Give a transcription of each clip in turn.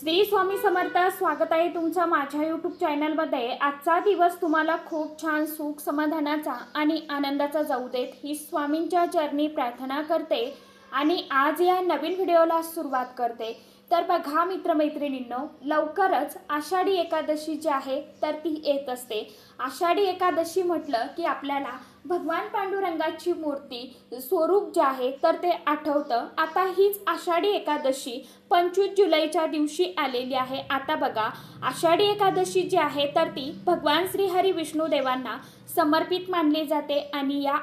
श्री स्वामी समर्थ. स्वागत आहे तुमचं माझ्या यूट्यूब चॅनलमध्ये. आजचा दिवस तुम्हाला खूप छान सुख समाधानाचा आणि आनंदाचा जाऊ देत ही स्वामींच्या चरणी प्रार्थना करते आणि आज या नवीन व्हिडिओला सुरुवात करते. तर बघा मित्रमैत्रिणींनो, लवकरच आषाढी एकादशी जी आहे तर ती येत असते. आषाढी एकादशी म्हटलं की आपल्याला भगवान पांडुरंगाची मूर्ती स्वरूप जे आहे तर ते आठवतं. आता हीच आषाढी एकादशी 25 जुलैच्या दिवशी आलेली आहे. आता बघा, आषाढी एकादशी जी आहे तर ती भगवान श्री हरी विष्णू देवांना समर्पित मानली जाते आणि या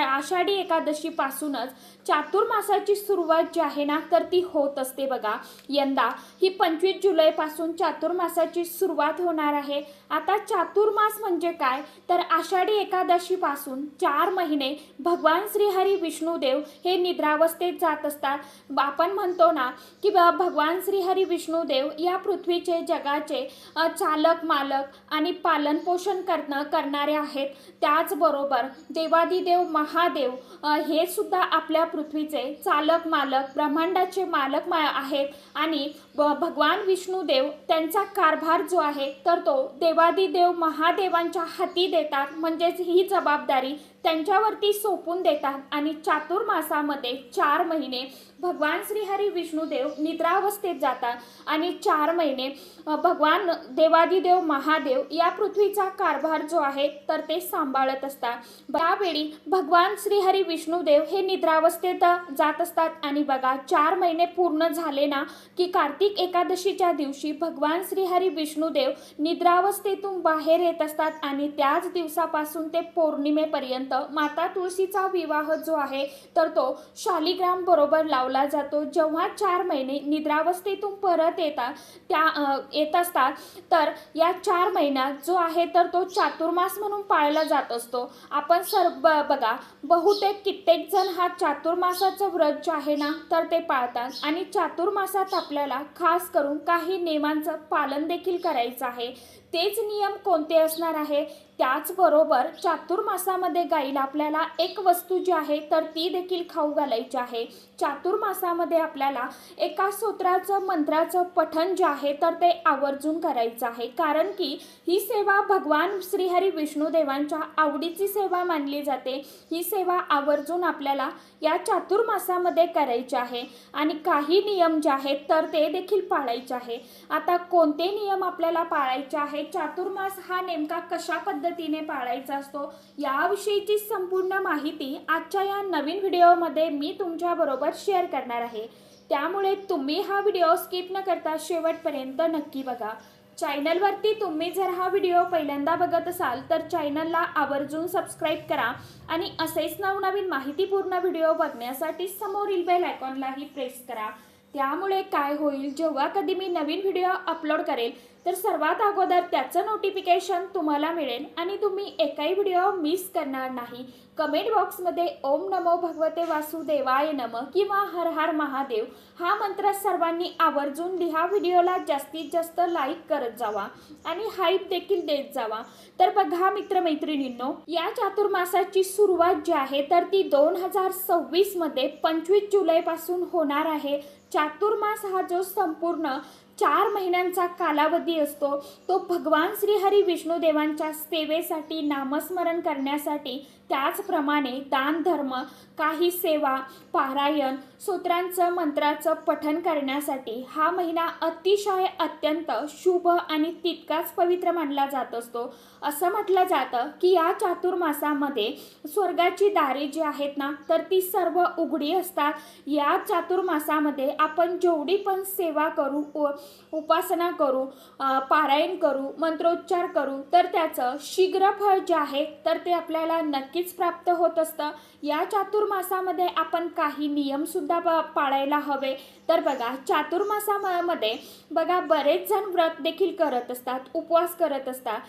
आषाढी एकादशीपासूनच चातुर्मासाची सुरुवात जी आहे ना तर ती होत असते. बघा, यंदा ही 25 जुलैपासून चातुर्मासाची सुरुवात होणार आहे. आता चातुर्मास म्हणजे काय, तर आषाढी एकादशीपासून 4 महिने भगवान श्री हरी विष्णुदेव हे निद्रावस्थेत जात असतात. आपण म्हणतो ना की भगवान श्री हरी विष्णुदेव या पृथ्वीचे जगाचे चालक मालक आणि पालन पोषण करणारे आहेत. त्याचबरोबर देवादिदेव महादेव हे सुद्धा आपल्या पृथ्वीचे चालक मालक ब्रह्मांडाचे मालक आहेत आणि भगवान विष्णुदेव त्यांचा कारभार जो आहे तर तो देवादिदेव महादेवांच्या हाती देतात. म्हणजेच ही जबाबदारी त्यांच्यावरती सोपून देतात आणि चातुर्मासामध्ये 4 महिने भगवान श्री हरी विष्णुदेव निद्रावस्थेत जातात आणि 4 महिने भगवान देवादिदेव महादेव या पृथ्वीचा कारभार जो आहे तर ते सांभाळत असतात. त्यावेळी भगवान श्री हरी विष्णुदेव हे निद्रावस्थेत जात असतात आणि बघा 4 महिने पूर्ण झाले ना की कार्तिक एकादशीच्या दिवशी भगवान श्री हरी विष्णुदेव निद्रावस्थेतून बाहेर येत असतात आणि त्याच दिवसापासून ते पौर्णिमेपर्यंत माता तुळशीचा विवाह जो आहे तर तो शालिग्राम बरोबर लावला जातो. जेव्हा 4 महिने निद्रावस्थेतून परत येत असतात तर या 4 महिन्यात जो आहे तर तो चातुर्मास म्हणून पाळला जात असतो. आपण बघा, बहुतेक कित्येक जण हा चातुर्मासाचं व्रत जे आहे ना तर ते पाळतात आणि चातुर्मासात आपल्याला खास करून काही नियमांचं पालन देखील करायचं आहे. तेच नियम कोणते असणार आहे, त्याचबरोबर चातुर्मासामध्ये गाईला आपल्याला एक वस्तू जी आहे तर ती देखील खाऊ घालायची आहे. चातुर्मासामध्ये आपल्याला एका स्तोत्राचं मंत्राचं पठण जे आहे तर ते आवर्जून करायचं आहे, कारण की ही सेवा भगवान श्रीहरी विष्णुदेवांच्या आवडीची सेवा मानली जाते. ही सेवा आवर्जून आपल्याला या चातुर्मासामध्ये करायची आहे आणि काही नियम जे आहेत तर ते देखील पाळायचे आहे. आता कोणते नियम आपल्याला पाळायचे आहेत, चातुर्मास हा नेमका कशा पद्धतीने पाळायचा असतो याविषयीची संपूर्ण माहिती आजच्या या नवीन व्हिडिओमध्ये मी तुमच्या बरोबर शेअर करणार आहे. त्यामुळे तुम्ही हा व्हिडिओ स्किप न करता शेवटपर्यंत नक्की बघा. चॅनलवरती तुम्ही जर हा व्हिडिओ पहिल्यांदा बघत असाल तर चॅनलला आवर्जून सबस्क्राईब करा आणि असेच नवनवीन माहितीपूर्ण व्हिडिओ बघण्यासाठी समोरील बेल आयकॉनलाही प्रेस करा. त्यामुळे काय होईल, जेव्हा कधी मी नवीन व्हिडिओ अपलोड करेल तर सर्वात अगोदर त्याचं नोटिफिकेशन तुम्हाला मिळेल आणि तुम्ही एकही व्हिडिओ मिस करणार नाही. कमेंट बॉक्समध्ये ओम नमो भगवते वासुदेवाय नमः किंवा हर हर महादेव हा मंत्र सर्वांनी आवर्जून लिहा. व्हिडिओला जास्तीत जास्त लाईक करत जावा आणि हाईप देखील देत जावा. तर बघा मित्रमैत्रिणींनो, या चातुर्मासाची सुरुवात जी आहे तर ती 2026 मध्ये 25 जुलैपासून होणार आहे. चातुर्मास हा जो संपूर्ण 4 महिन्यांचा कालावधी असतो तो भगवान श्री हरी विष्णुदेवांच्या सेवेसाठी, नामस्मरण करण्यासाठी, त्याचप्रमाणे दान धर्म, काही सेवा, पारायण, स्तोत्रांचं मंत्राचं पठण करण्यासाठी हा महिना अतिशय अत्यंत शुभ आणि तितकाच पवित्र मानला जात असतो. असं म्हटलं जातं की या चातुर्मासामध्ये स्वर्गाची दारे जी आहेत ना तर ती सर्व उघडी असतात. या चातुर्मासामध्ये आपण जेवढी पण सेवा करू, उपासना करू, पारायण करू, मंत्रोच्चार करू तर त्याचं शीघ्र फळ जे आहे तर ते आपल्याला नक्कीच प्राप्त होत असतं. या चातुर्मासामध्ये आपण काही नियम सुद्धा पाळायला हवे. तर बघा, चातुर्मासामध्ये बघा बरेच जण व्रत देखील करत असतात, उपवास करत असतात,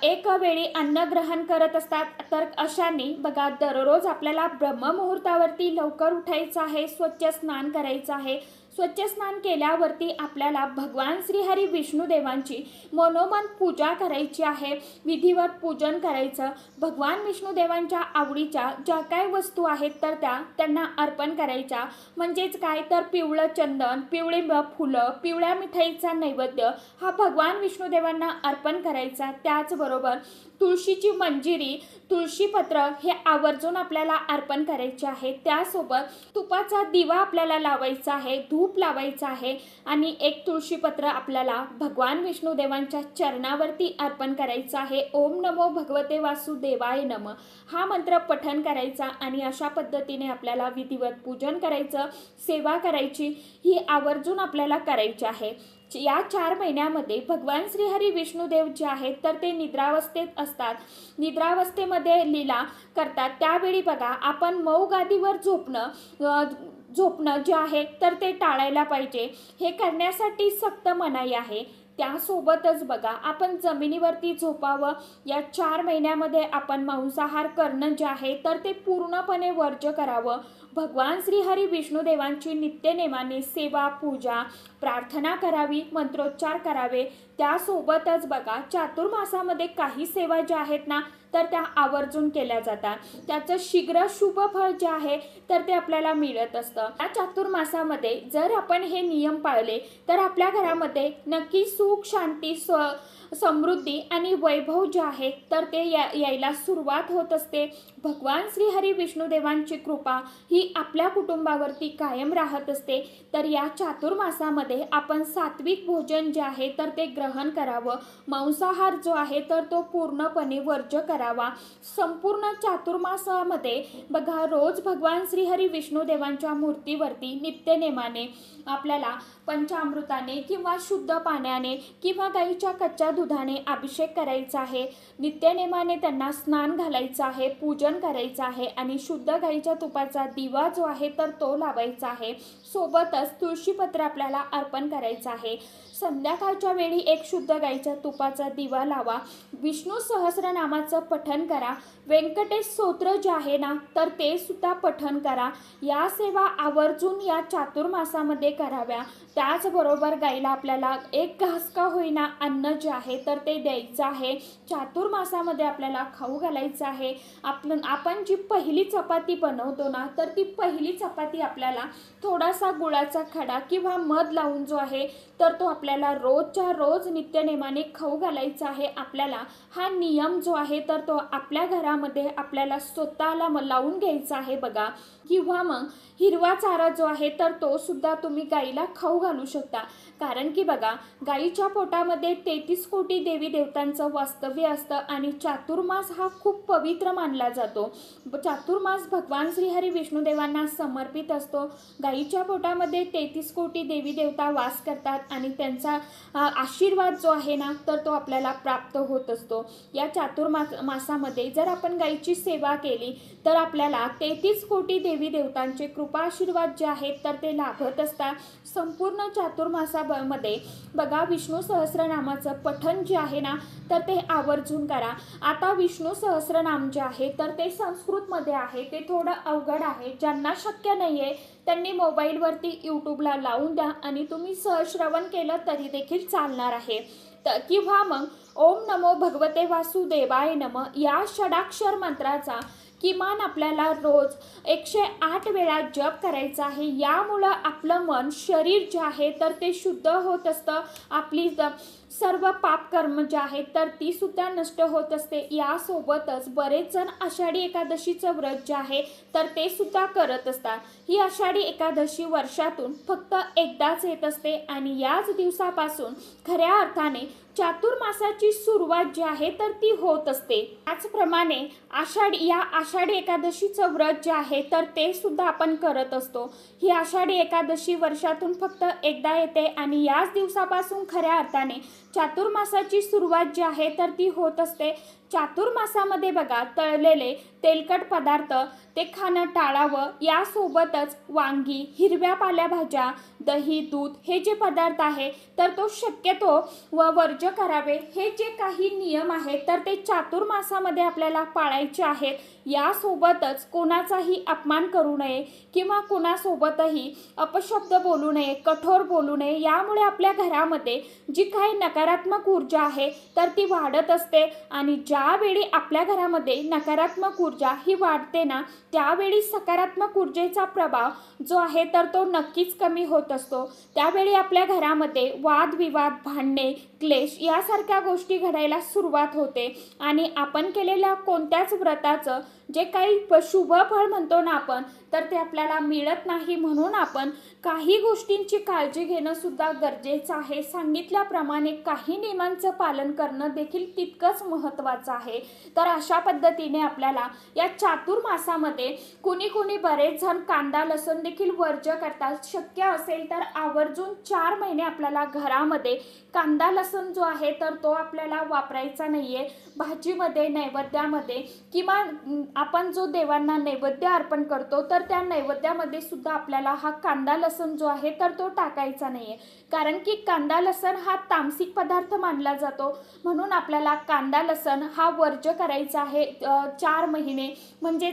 एक वेळी अन्न ग्रहण करत असतात. तर अशाने बघा दररोज आपल्याला ब्रह्ममुहूर्तावरती लवकर उठायचं आहे, स्वच्छ स्नान करायचं आहे, स्वच्छ स्नान केल्यावरती आपल्याला भगवान श्रीहरी विष्णुदेवांची मनोमन पूजा करायची आहे, विधिवत पूजन करायचं। भगवान विष्णुदेवांच्या आवडीच्या ज्या काय वस्तू आहेत तर त्यांना अर्पण करायच्या। म्हणजेच काय तर पिवळं चंदन, पिवळी फुलं, पिवळ्या मिठाईचा नैवेद्य हा भगवान विष्णुदेवांना अर्पण करायचा। त्याचबरोबर तुळशीची मंजिरी, तुळशीपत्र हे आवर्जून आपल्याला अर्पण करायचे आहे। त्यासोबत तुपाचा दिवा आपल्याला लावायचा आहे, धूप लावायचा आहे आणि एक तुळशीपत्र आपल्याला भगवान विष्णुदेवांच्या चरणावरती अर्पण करायचं आहे। ओम नमो भगवते वासुदेवाय नमः हा मंत्र पठण करायचा आणि अशा पद्धतीने आपल्याला विधिवत पूजन करायचं, सेवा करायची ही आवर्जून आपल्याला करायची आहे। या 4 महिन्यामध्ये भगवान श्रीहरी विष्णुदेव जे आहेत तर ते निद्रावस्थेत असतात। निद्रावस्थेमध्ये लीला करतात। त्यावेळी बघा आपण मऊ गादीवर झोपणं जे आहे तर ते टाळायला पाहिजे। हे करण्यासाठी सक्त मनाई आहे। त्यासोबतच बघा आपण जमिनीवरती झोपावं। या 4 महिन्यामध्ये आपण मांसाहार करणं जे आहे तर ते पूर्णपणे वर्ज्य करावं। भगवान श्रीहरी विष्णुदेवांची नित्यनेमाने सेवा, पूजा, प्रार्थना करावी, मंत्रोच्चार करावे। त्यासोबतच बघा चातुर्मासामध्ये काही सेवा ज्या आहेत ना तर त्या आवर्जून केल्या जातात। त्याचं शीघ्र शुभ फळ जे आहे तर ते आपल्याला मिळत असतं। या चातुर्मासामध्ये जर आपण हे नियम पाळले तर आपल्या घरामध्ये नक्की सुख, शांती, समृद्धी आणि वैभव जे आहे तर ते यायला सुरुवात होत असते। भगवान श्रीहरी विष्णुदेवांची कृपा ही आपल्या कुटुंबावरती कायम राहत असते। तर या चातुर्मासामध्ये आपण सात्विक भोजन जे आहे तर ते ग्रहण करावं। मांसाहार जो आहे तर तो पूर्णपणे वर्ज्य करावा। संपूर्ण चातुर्मासामध्ये बघा रोज भगवान श्रीहरी विष्णुदेवांच्या मूर्तीवरती नित्यनेमाने आपल्याला पंचामृताने किंवा शुद्ध पाण्याने किंवा गाईच्या कच्च्या दुधाने अभिषेक करायचा आहे। नित्यनेमाने त्यांना स्नान घालायचं आहे, पूजन करायचं आहे आणि शुद्ध गाईच्या तुपाचा दिवा जो आहे तर तो लावायचा आहे। सोबतच तुळशीपत्र आपल्याला अर्पण करायचं आहे। संध्याकाळच्या वेळी एक शुद्ध गाईच्या तुपाचा दिवा लावा। विष्णू सहस्रनामाचं पठण करा। व्यंकटेश स्तोत्र जे आहे ना तर ते सुद्धा पठण करा। या सेवा आवर्जून या चातुर्मासामध्ये कराव्या। त्याचबरोबर गाईला आपल्याला एक घास का होईना अन्न जे आहे तर ते द्यायचं आहे। चातुर्मासामध्ये आपल्याला खाऊ घालायचं आहे। आपण जी पहिली चपाती बनवतो ना तर ती पहिली चपाती आपल्याला थोडासा गुळाचा खडा किंवा मध लावून जो आहे तर तो आपल्याला रोजच्या रोज नित्यनेमाने खाऊ घालायचा आहे। आपल्याला हा नियम जो आहे तर तो आपल्या घरामध्ये आपल्याला स्वतःला लावून घ्यायचा आहे बघा। किंवा मग हिरवा चारा जो आहे तर तो सुद्धा तुम्ही गाईला खाऊ घालू शकता। कारण की बघा गाईच्या पोटामध्ये 33 कोटी देवी देवतांचं वास्तव्य असतं आणि चातुर्मास हा खूप पवित्र मानला जातो। चातुर्मास भगवान श्रीहरी विष्णुदेवांना समर्पित असतो। गाईच्या पोटामध्ये 33 कोटी देवी देवता वास करतात आणि त्यांचा आशीर्वाद जो आहे ना तर तो आपल्याला प्राप्त होत असतो। या चातुर्मासामध्ये जर आपण गाईची सेवा केली तर आपल्याला 33 कोटी देवी देवतांचे कृपा आशीर्वाद जे आहेत तर ते लाभत असतात। संपूर्ण चातुर्मासामध्ये बघा विष्णू सहस्रनामाचं पठण जे आहे ना तर ते आवर्जून करा। आता विष्णू सहस्रनाम जे आहे तर ते संस्कृतमध्ये आहे, ते थोडं अवघड आहे। ज्यांना शक्य नाही आहे त्यांनी मोबाईलवरती यूट्यूबला लावून द्या आणि तुम्ही सहश्रवण केलं तरी देखील चालणार आहे। किंवा मग ओम नमो भगवते वासुदेवाय नमः या षडाक्षर मंत्राचा किमान आपल्याला रोज 108 वेळा जप करायचा आहे। यामुळं आपलं मन, शरीर जे आहे तर ते शुद्ध होत असतं। आपली सर्व पाप कर्म जे आहेत तर ती सुद्धा नष्ट होत असते। यासोबतच बरेच जण आषाढी एकादशीचं व्रत जे आहे तर ते सुद्धा करत असतात। ही आषाढी एकादशी वर्षातून फक्त एकदाच येत असते आणि याच दिवसापासून खऱ्या अर्थाने चातुर्मासाची सुरुवात जी आहे तर ती होत असते। त्याचप्रमाणे आषाढी एकादशीचं व्रत जे आहे तर ते सुद्धा आपण करत असतो। ही आषाढी एकादशी वर्षातून फक्त एकदा येते आणि याच दिवसापासून खऱ्या अर्थाने चातुर्मासाची सुरुवात जी आहे तर ती होत असते। चातुर्मासामध्ये बघा तळलेले तेलकट पदार्थ ते खाणं टाळावं. यासोबतच वांगी, हिरव्या पालेभाज्या, दही, दूध हे जे पदार्थ आहे तर तो शक्यतो वर्ज्य करावे. हे जे काही नियम आहेत तर ते चातुर्मासामध्ये आपल्याला पाळायचे आहेत. यासोबतच कोणाचाही अपमान करू नये किंवा कोणासोबतही अपशब्द बोलू नये, कठोर बोलू नये. यामुळे आपल्या घरामध्ये जी काही नकारात्मक ऊर्जा आहे तर ती वाढत असते आणि ज्यावेळी आपल्या घरामध्ये नकारात्मक ऊर्जा ही वाढते ना, त्यावेळी सकारात्मक ऊर्जेचा प्रभाव जो आहे तर तो नक्कीच कमी होत असतो. त्यावेळी आपल्या घरामध्ये वादविवाद, भांडणे, क्लेश यासारख्या गोष्टी घडायला सुरुवात होते आणि आपण केलेल्या कोणत्याच व्रताचं जे काही शुभ फळ म्हणतो ना आपण तर ते आपल्याला मिळत नाही. म्हणून आपण काही गोष्टींची काळजी घेणं सुद्धा गरजेचं आहे. सांगितल्याप्रमाणे काही नियमांचं पालन करणं देखील तितकंच महत्त्वाचं आहे. तर अशा पद्धतीने आपल्याला या चातुर्मासामध्ये कुणी बरेच जण कांदा लसूण देखील वर्ज्य करतात. शक्य असेल तर आवर्जून 4 महिने आपल्याला घरामध्ये कांदा लसूण जो आहे तर तो आपल्याला वापरायचा नाहीये. भाजीमध्ये, नैवेद्यामध्ये किंवा आपण जो देवांना नैवेद्य अर्पण करतो तर त्या नैवेद्यामध्ये सुद्धा आपल्याला हा कांदा लसूण जो आहे तर तो टाकायचा नाहीये. कारण की कांदा लसूण हा तामसिक पदार्थ मानला जातो. म्हणून आपल्याला कांदा लसूण हा वर्ज्य करायचा आहे 4 महिने म्हणजे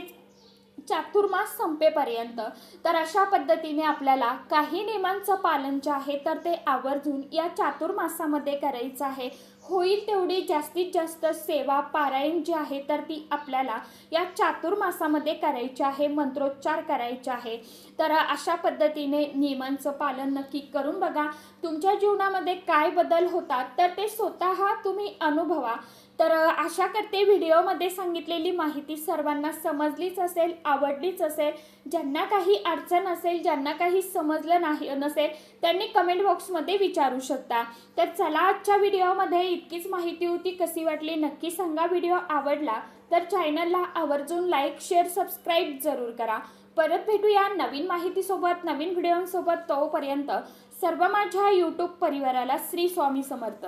चातुर्मास संपेपर्यंत. तर अशा पद्धतीने आपल्याला काही नियमांचं पालन जे आहे तर ते आवर्जून या चातुर्मासामध्ये करायचं आहे. होईल तेवढी जास्तीत जास्त सेवा पारायण जी आहे तर ती आपल्याला या चातुर्मासामध्ये करायची आहे, मंत्रोच्चार करायचे आहे. तर अशा पद्धतीने नियमांचं पालन नक्की करून बघा. तुमच्या जीवनामध्ये काय बदल होतात तर ते स्वतः तुम्ही अनुभवा. तर आशा करते व्हिडिओमध्ये सांगितलेली माहिती सर्वांना समजलीच असेल, आवडलीच असेल. ज्यांना काही अडचण असेल, ज्यांना काही समजलं नसेल त्यांनी कमेंट बॉक्समध्ये विचारू शकता. तर चला आजच्या व्हिडिओमध्ये इतकीच माहिती होती. कशी वाटली नक्की सांगा. व्हिडिओ आवडला तर चॅनलला आवर्जून लाईक, शेअर, सबस्क्राईब जरूर करा. परत भेटूया नवीन माहितीसोबत, नवीन व्हिडिओसोबत. तोपर्यंत सर्व माझ्या यूट्यूब परिवाराला श्री स्वामी समर्थ.